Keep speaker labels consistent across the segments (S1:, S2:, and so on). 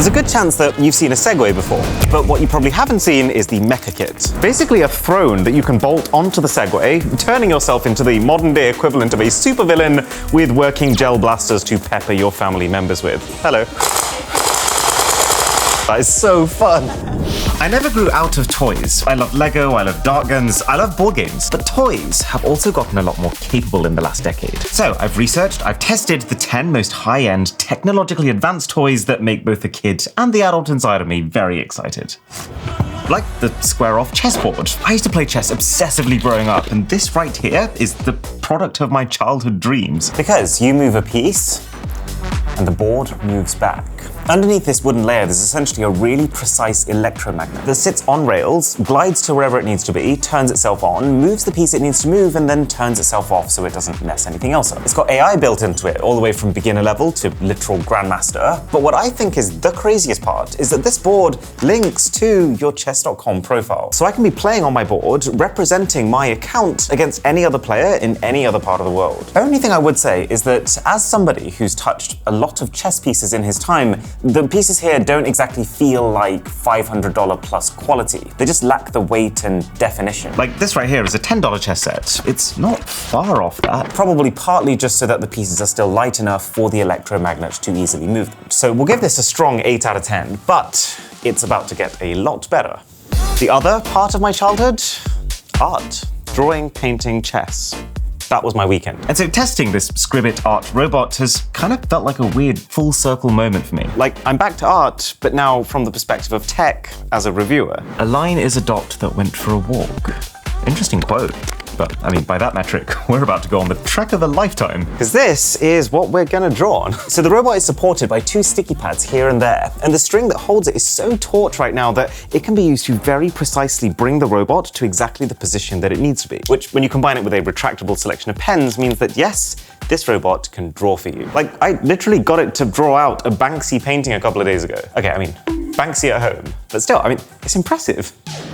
S1: There's a good chance that you've seen a Segway before, but what you probably haven't seen is the Mecha Kit. Basically a throne that you can bolt onto the Segway, turning yourself into the modern-day equivalent of a supervillain with working gel blasters to pepper your family members with. Hello. That is so fun. I never grew out of toys. I love Lego, I love dart guns, I love board games. But toys have also gotten a lot more capable in the last decade. So I've researched, I've tested the 10 most high-end, technologically advanced toys that make both the kid and the adult inside of me very excited. Like the square-off chessboard. I used to play chess obsessively growing up, and this right here is the product of my childhood dreams. Because you move a piece, and the board moves back. Underneath this wooden layer, there's essentially a really precise electromagnet that sits on rails, glides to wherever it needs to be, turns itself on, moves the piece it needs to move, and then turns itself off so it doesn't mess anything else up. It's got AI built into it, all the way from beginner level to literal grandmaster. But what I think is the craziest part is that this board links to your chess.com profile. So I can be playing on my board, representing my account against any other player in any other part of the world. The only thing I would say is that as somebody who's touched a lot of chess pieces in his time, the pieces here don't exactly feel like $500 plus quality. They just lack the weight and definition. Like this right here is a $10 chess set. It's not far off that. Probably partly just so that the pieces are still light enough for the electromagnet to easily move them. So we'll give this a strong 8 out of 10, but it's about to get a lot better. The other part of my childhood? Art. Drawing, painting, chess. That was my weekend. And so testing this Scribbit art robot has kind of felt like a weird full circle moment for me. Like, I'm back to art, but now from the perspective of tech as a reviewer. A line is a dot that went for a walk. Interesting quote. But, I mean, by that metric, we're about to go on the trek of a lifetime. Because this is what we're gonna draw on. So the robot is supported by 2 sticky pads here and there, and the string that holds it is so taut right now that it can be used to very precisely bring the robot to exactly the position that it needs to be. Which, when you combine it with a retractable selection of pens, means that yes, this robot can draw for you. Like, I literally got it to draw out a Banksy painting a couple of days ago. Okay, I mean, Banksy at home. But still, I mean, it's impressive.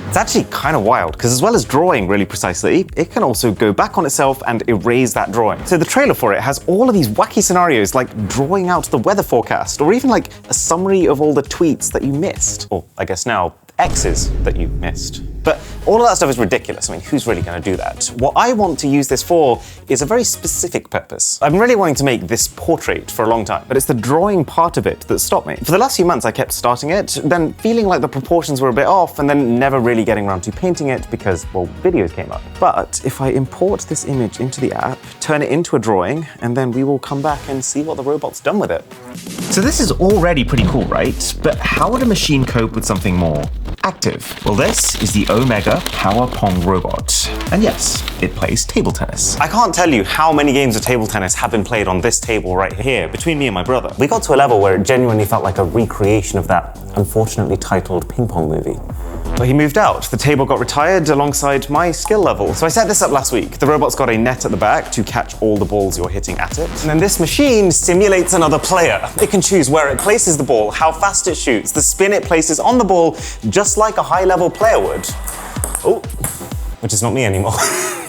S1: It's actually kind of wild, because as well as drawing really precisely, it can also go back on itself and erase that drawing. So the trailer for it has all of these wacky scenarios, like drawing out the weather forecast, or even like a summary of all the tweets that you missed. Or I guess now, X's that you missed. But all of that stuff is ridiculous. I mean, who's really going to do that? What I want to use this for is a very specific purpose. I've been really wanting to make this portrait for a long time, but it's the drawing part of it that stopped me. For the last few months, I kept starting it, then feeling like the proportions were a bit off, and then never really getting around to painting it because, well, videos came up. But if I import this image into the app, turn it into a drawing, and then we will come back and see what the robot's done with it. So this is already pretty cool, right? But how would a machine cope with something more active? Well, this is the Omega Power Pong robot. And yes, it plays table tennis. I can't tell you how many games of table tennis have been played on this table right here between me and my brother. We got to a level where it genuinely felt like a recreation of that unfortunately titled ping pong movie. But he moved out. The table got retired alongside my skill level. So I set this up last week. The robot's got a net at the back to catch all the balls you're hitting at it. And then this machine simulates another player. It can choose where it places the ball, how fast it shoots, the spin it places on the ball, just like a high-level player would. Oh, which is not me anymore.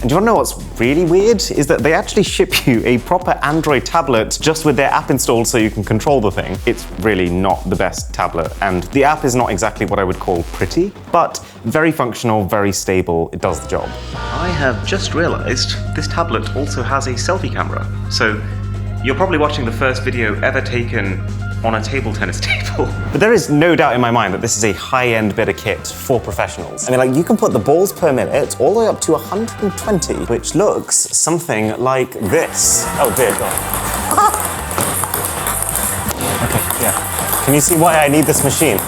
S1: And do you want to know what's really weird? Is that they actually ship you a proper Android tablet just with their app installed so you can control the thing. It's really not the best tablet, and the app is not exactly what I would call pretty, but very functional, very stable, it does the job. I have just realized this tablet also has a selfie camera. So you're probably watching the first video ever taken on a table tennis table. But there is no doubt in my mind that this is a high-end bit of kit for professionals. I mean, like, you can put the balls per minute all the way up to 120, which looks something like this. Oh dear God. Okay, yeah. Can you see why I need this machine?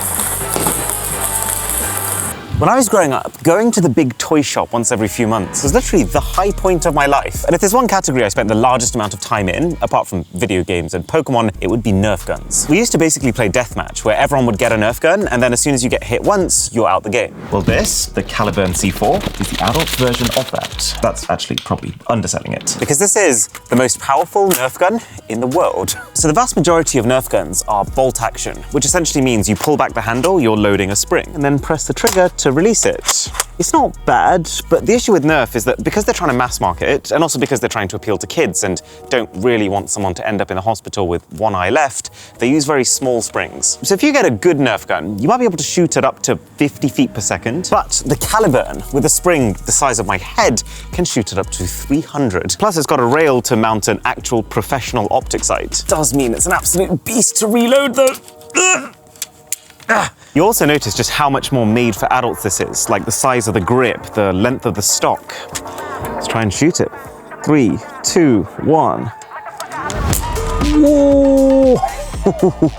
S1: When I was growing up, going to the big toy shop once every few months was literally the high point of my life. And if there's one category I spent the largest amount of time in, apart from video games and Pokemon, it would be Nerf guns. We used to basically play deathmatch, where everyone would get a Nerf gun, and then as soon as you get hit once, you're out the game. Well, this, the Caliburn C4, is the adult version of that. That's actually probably underselling it. Because this is the most powerful Nerf gun in the world. So the vast majority of Nerf guns are bolt action, which essentially means you pull back the handle, you're loading a spring, and then press the trigger to release it. It's not bad, but the issue with Nerf is that because they're trying to mass market it, and also because they're trying to appeal to kids and don't really want someone to end up in the hospital with one eye left, they use very small springs. So if you get a good Nerf gun, you might be able to shoot it up to 50 feet per second, but the Caliburn, with a spring the size of my head, can shoot it up to 300. Plus it's got a rail to mount an actual professional optic sight. Does mean it's an absolute beast to reload though. You also notice just how much more made for adults this is, like the size of the grip, the length of the stock. Let's try and shoot it. 3, 2, 1. Whoa!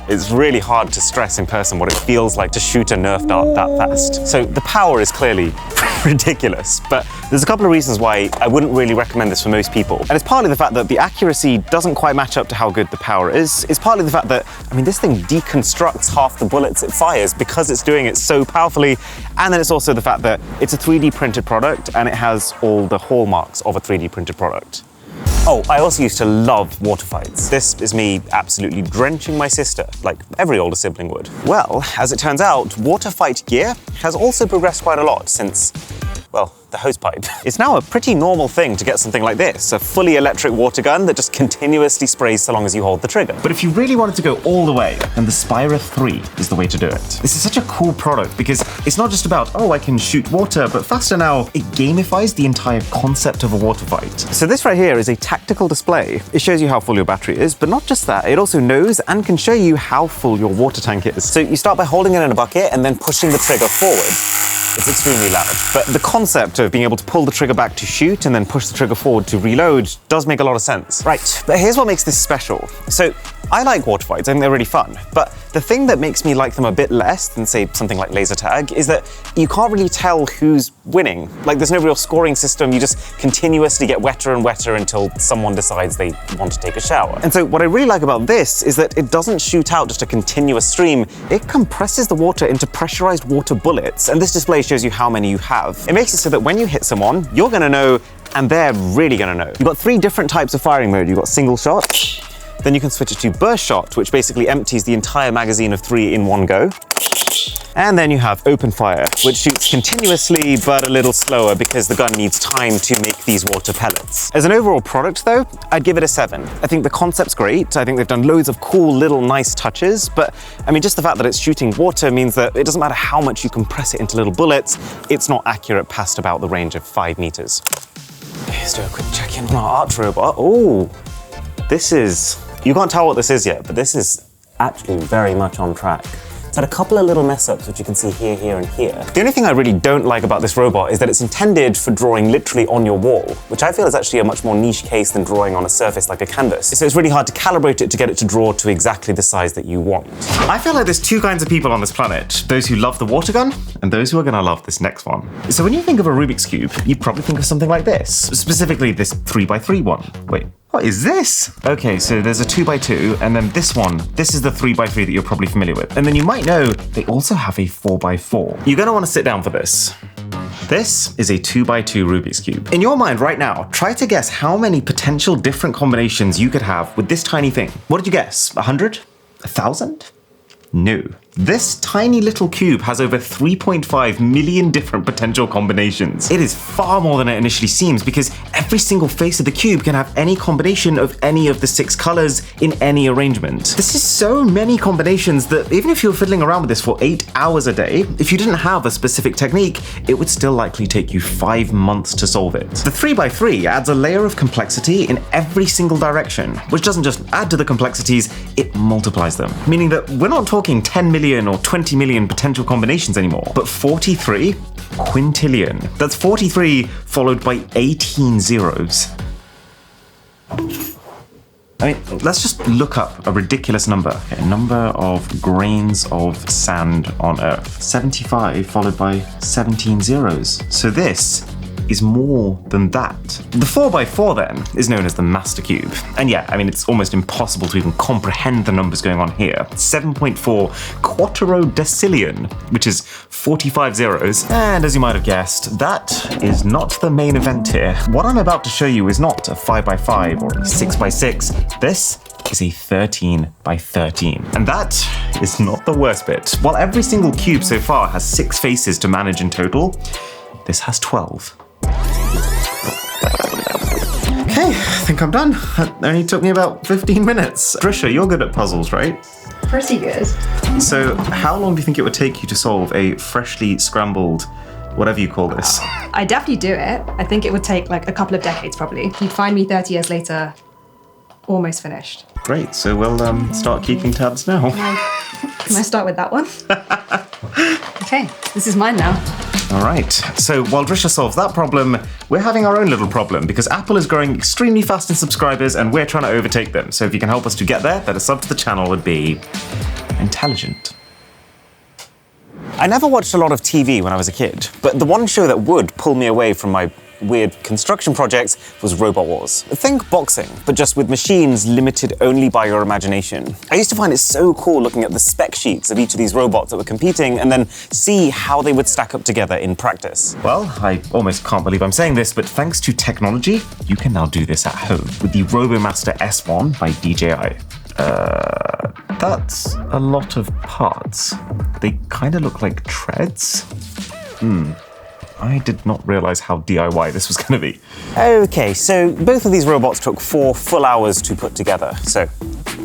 S1: It's really hard to stress in person what it feels like to shoot a Nerf dart that fast. So the power is clearly ridiculous, but there's a couple of reasons why I wouldn't really recommend this for most people. And it's partly the fact that the accuracy doesn't quite match up to how good the power is. It's partly the fact that, I mean, this thing deconstructs half the bullets it fires because it's doing it so powerfully. And then it's also the fact that it's a 3D printed product and it has all the hallmarks of a 3D printed product. Oh, I also used to love water fights. This is me absolutely drenching my sister, like every older sibling would. Well, as it turns out, water fight gear has also progressed quite a lot since, well, the hosepipe. It's now a pretty normal thing to get something like this, a fully electric water gun that just continuously sprays so long as you hold the trigger. But if you really wanted to go all the way, then the Spira 3 is the way to do it. This is such a cool product because it's not just about, oh, I can shoot water, but faster now, it gamifies the entire concept of a water fight. So this right here is a tactical display. It shows you how full your battery is, but not just that, it also knows and can show you how full your water tank is. So you start by holding it in a bucket and then pushing the trigger forward. It's extremely loud. But the concept of being able to pull the trigger back to shoot and then push the trigger forward to reload does make a lot of sense. Right, but here's what makes this special. So I like water fights, I think they're really fun, but the thing that makes me like them a bit less than, say, something like laser tag is that you can't really tell who's winning. Like, there's no real scoring system, you just continuously get wetter and wetter until someone decides they want to take a shower. And so what I really like about this is that it doesn't shoot out just a continuous stream, it compresses the water into pressurized water bullets, and this display shows you how many you have. It makes it so that when you hit someone, you're gonna know, and they're really gonna know. You've got 3 different types of firing mode. You've got single shot, then you can switch it to burst shot, which basically empties the entire magazine of 3 in one go. And then you have open fire, which shoots continuously, but a little slower because the gun needs time to make these water pellets. As an overall product though, I'd give it a 7. I think the concept's great. I think they've done loads of cool little nice touches, but I mean, just the fact that it's shooting water means that it doesn't matter how much you compress it into little bullets, it's not accurate past about the range of 5 meters. Okay, let's do a quick check in on our arch robot. Oh, this is, you can't tell what this is yet, but this is actually very much on track. It's had a couple of little mess ups, which you can see here, here, and here. The only thing I really don't like about this robot is that it's intended for drawing literally on your wall, which I feel is actually a much more niche case than drawing on a surface like a canvas. So it's really hard to calibrate it to get it to draw to exactly the size that you want. I feel like there's 2 kinds of people on this planet. Those who love the water gun, and those who are gonna love this next one. So when you think of a Rubik's Cube, you probably think of something like this. Specifically this 3x3 one. Wait. What is this? Okay, so there's a 2x2, and then this one, this is the 3x3 that you're probably familiar with. And then you might know they also have a 4x4. You're gonna wanna sit down for this. This is a 2x2 Rubik's Cube. In your mind right now, try to guess how many potential different combinations you could have with this tiny thing. What did you guess? 100? 1,000? No. This tiny little cube has over 3.5 million different potential combinations. It is far more than it initially seems because every single face of the cube can have any combination of any of the 6 colors in any arrangement. This is so many combinations that even if you were fiddling around with this for 8 hours a day, if you didn't have a specific technique, it would still likely take you 5 months to solve it. The 3x3 adds a layer of complexity in every single direction, which doesn't just add to the complexities, it multiplies them. Meaning that we're not talking 10 million or 20 million potential combinations anymore, but 43 quintillion. That's 43 followed by 18 zeros. I mean, let's just look up a ridiculous number. Okay, a number of grains of sand on Earth. 75 followed by 17 zeros. So this is more than that. The 4x4 then is known as the Master Cube. And yeah, I mean, it's almost impossible to even comprehend the numbers going on here. 7.4 quattrodecillion, which is 45 zeros. And as you might have guessed, that is not the main event here. What I'm about to show you is not a 5x5 or a 6x6. This is a 13 by 13. And that is not the worst bit. While every single cube so far has 6 faces to manage in total, this has 12. Okay, I think I'm done. It only took me about 15 minutes. Trisha, you're good at puzzles, right?
S2: Pretty good.
S1: So how long do you think it would take you to solve a freshly scrambled, whatever you call this?
S2: I definitely do it. I think it would take like a couple of decades probably. You'd find me 30 years later, almost finished.
S1: Great, so we'll start keeping tabs now.
S2: Can I start with that one? Okay, this is mine now.
S1: All right, so while Drisha solves that problem, we're having our own little problem because Apple is growing extremely fast in subscribers and we're trying to overtake them. So if you can help us to get there, then a sub to the channel would be intelligent. I never watched a lot of TV when I was a kid, but the one show that would pull me away from my weird construction projects was Robot Wars. Think boxing, but just with machines limited only by your imagination. I used to find it so cool looking at the spec sheets of each of these robots that were competing and then see how they would stack up together in practice. Well, I almost can't believe I'm saying this, but thanks to technology, you can now do this at home with the RoboMaster S1 by DJI. That's a lot of parts. They kind of look like treads. I did not realize how DIY this was going to be. Okay, so both of these robots took 4 full hours to put together, so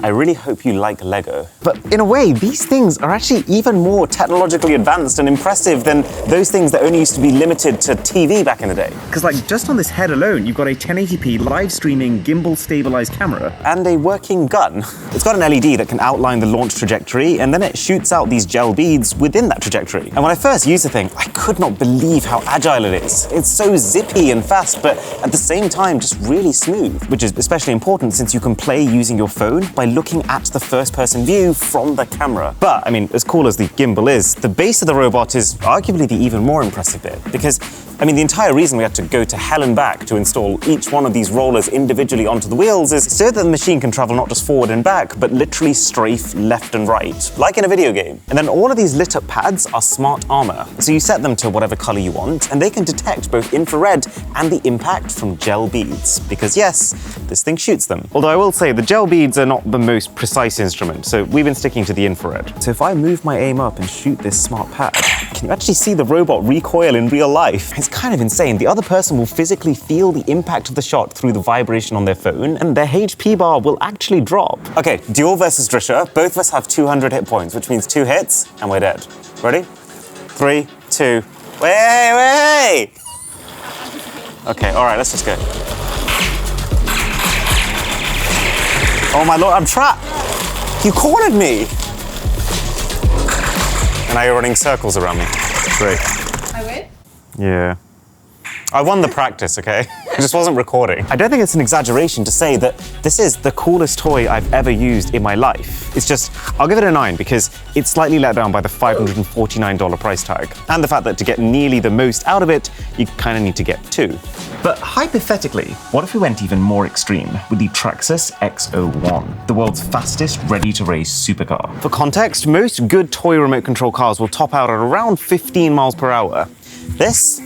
S1: I really hope you like Lego. But in a way, these things are actually even more technologically advanced and impressive than those things that only used to be limited to TV back in the day. Because like just on this head alone, you've got a 1080p live streaming gimbal stabilized camera and a working gun. It's got an LED that can outline the launch trajectory and then it shoots out these gel beads within that trajectory. And when I first used the thing, I could not believe how agile it is. It's so zippy and fast, but at the same time, just really smooth, which is especially important since you can play using your phone by looking at the first-person view from the camera. But, I mean, as cool as the gimbal is, the base of the robot is arguably the even more impressive bit, because I mean, the entire reason we had to go to hell and back to install each one of these rollers individually onto the wheels is so that the machine can travel not just forward and back, but literally strafe left and right, like in a video game. And then all of these lit up pads are smart armor. So you set them to whatever color you want, and they can detect both infrared and the impact from gel beads. Because yes, this thing shoots them. Although I will say the gel beads are not the most precise instrument, so we've been sticking to the infrared. So if I move my aim up and shoot this smart pad, can you actually see the robot recoil in real life? It's kind of insane. The other person will physically feel the impact of the shot through the vibration on their phone, and their HP bar will actually drop. Okay, duel versus Drisha. Both of us have 200 hit points, which means 2 hits, and we're dead. Ready? 3, 2, wait! Okay, all right, let's just go. Oh my lord, I'm trapped! You cornered me! And now you're running circles around me. Great.
S2: I win?
S1: Yeah. I won the practice, okay? I just wasn't recording. I don't think it's an exaggeration to say that this is the coolest toy I've ever used in my life. It's just, I'll give it a 9 because it's slightly let down by the $549 price tag. And the fact that to get nearly the most out of it, you kind of need to get 2. But hypothetically, what if we went even more extreme with the Traxxas X01, the world's fastest ready-to-race supercar? For context, most good toy remote control cars will top out at around 15 miles per hour. This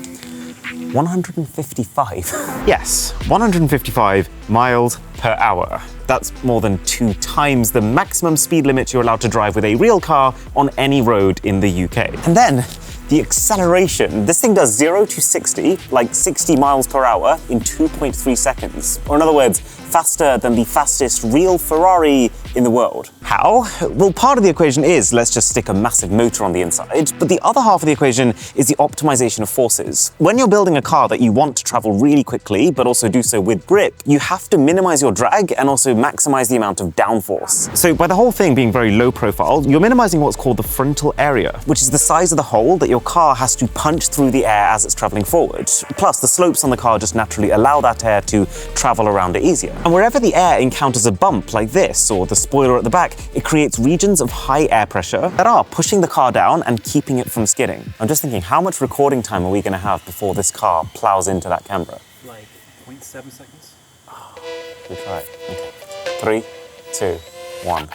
S1: 155. Yes, 155 miles per hour. That's more than 2 times the maximum speed limit you're allowed to drive with a real car on any road in the UK. And then the acceleration. This thing does 0 to 60, like 60 miles per hour in 2.3 seconds. Or in other words, faster than the fastest real Ferrari in the world. How? Well, part of the equation is let's just stick a massive motor on the inside, but the other half of the equation is the optimization of forces. When you're building a car that you want to travel really quickly, but also do so with grip, you have to minimize your drag and also maximize the amount of downforce. So by the whole thing being very low profile, you're minimizing what's called the frontal area, which is the size of the hole that your car has to punch through the air as it's traveling forward. Plus, the slopes on the car just naturally allow that air to travel around it easier. And wherever the air encounters a bump like this, or the spoiler at the back, it creates regions of high air pressure that are pushing the car down and keeping it from skidding. I'm just thinking, how much recording time are we going to have before this car plows into that camera?
S3: Like 0.7 seconds?
S1: Oh, we try it. Okay. 3, 2, 1, go.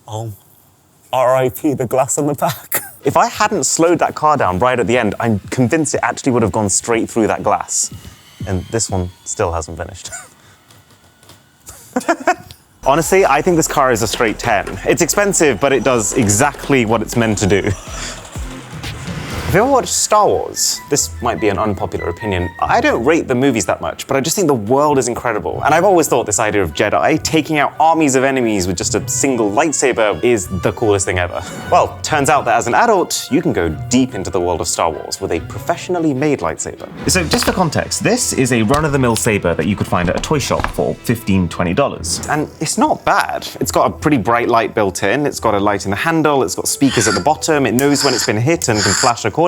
S1: Oh, R.I.P. the glass on the back. If I hadn't slowed that car down right at the end, I'm convinced it actually would have gone straight through that glass. And this one still hasn't finished. Honestly, I think this car is a straight 10. It's expensive, but it does exactly what it's meant to do. Have you ever watched Star Wars? This might be an unpopular opinion. I don't rate the movies that much, but I just think the world is incredible. And I've always thought this idea of Jedi taking out armies of enemies with just a single lightsaber is the coolest thing ever. Well, turns out that as an adult, you can go deep into the world of Star Wars with a professionally made lightsaber. So just for context, this is a run-of-the-mill saber that you could find at a toy shop for $15, $20. And it's not bad. It's got a pretty bright light built in, it's got a light in the handle, it's got speakers at the bottom, it knows when it's been hit and can flash accordingly.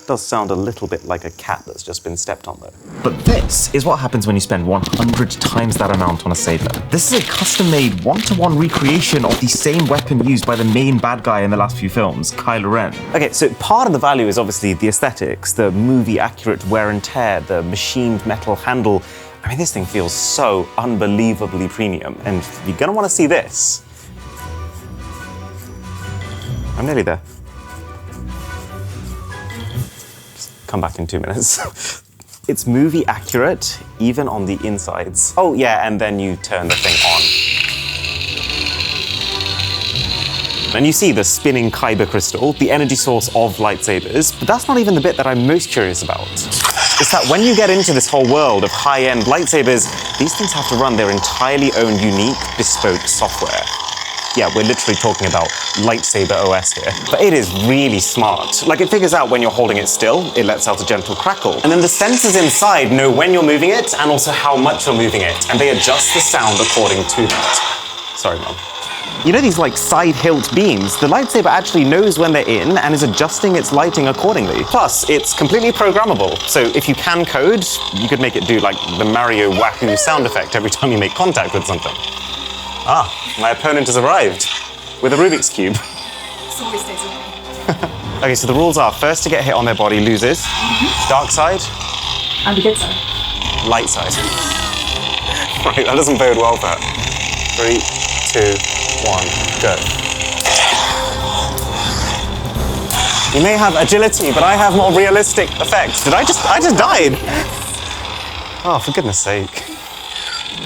S1: Does sound a little bit like a cat that's just been stepped on though. But this is what happens when you spend 100 times that amount on a saber. This is a custom-made one-to-one recreation of the same weapon used by the main bad guy in the last few films, Kylo Ren. Okay, so part of the value is obviously the aesthetics, the movie-accurate wear and tear, the machined metal handle. I mean, this thing feels so unbelievably premium, and you're gonna wanna see this. I'm nearly there. Come back in 2 minutes. It's movie accurate, even on the insides. Oh yeah, and then you turn the thing on. And you see the spinning kyber crystal, the energy source of lightsabers, but that's not even the bit that I'm most curious about. It's that when you get into this whole world of high-end lightsabers, these things have to run their entirely own unique, bespoke software. Yeah, we're literally talking about lightsaber OS here. But it is really smart. Like, it figures out when you're holding it still, it lets out a gentle crackle. And then the sensors inside know when you're moving it and also how much you're moving it. And they adjust the sound according to that. Sorry, Mom. You know these like side hilt beams? The lightsaber actually knows when they're in and is adjusting its lighting accordingly. Plus, it's completely programmable. So if you can code, you could make it do like the Mario Wahoo sound effect every time you make contact with something. Ah, my opponent has arrived with a Rubik's Cube.
S2: It's always stays with me.
S1: Okay, so the rules are first to get hit on their body loses, dark side,
S2: And the good side.
S1: light side. Right, that doesn't bode well for her. 3, 2, 1, go. You may have agility, but I have more realistic effects. I just died. Oh, for goodness sake.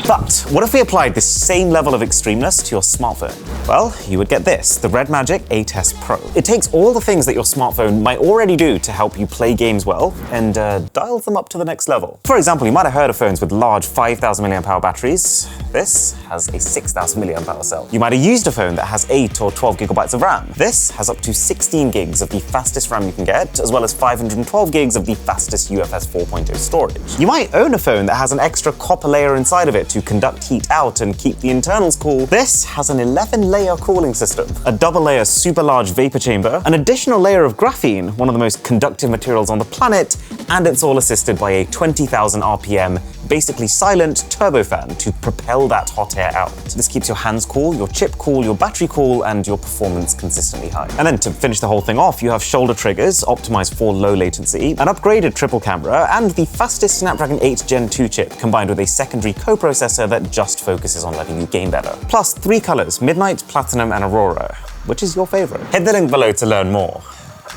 S1: But what if we applied this same level of extremeness to your smartphone? Well, you would get this, the Red Magic A-Test Pro. It takes all the things that your smartphone might already do to help you play games well and dials them up to the next level. For example, you might have heard of phones with large 5,000 mAh batteries. This has a 6,000 mAh cell. You might have used a phone that has 8 or 12 gigabytes of RAM. This has up to 16 gigs of the fastest RAM you can get, as well as 512 gigs of the fastest UFS 4.0 storage. You might own a phone that has an extra copper layer inside of it to conduct heat out and keep the internals cool. This has an 11-layer cooling system, a double-layer super large vapor chamber, an additional layer of graphene, one of the most conductive materials on the planet, and it's all assisted by a 20,000 RPM, basically silent turbofan to propel that hot air out. This keeps your hands cool, your chip cool, your battery cool, and your performance consistently high. And then to finish the whole thing off, you have shoulder triggers, optimized for low latency, an upgraded triple camera, and the fastest Snapdragon 8 Gen 2 chip, combined with a secondary coprocessor that just focuses on letting you game better. Plus 3 colors, Midnight, Platinum, and Aurora. Which is your favorite? Hit the link below to learn more.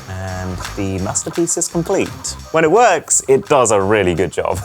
S1: And the masterpiece is complete. When it works, it does a really good job.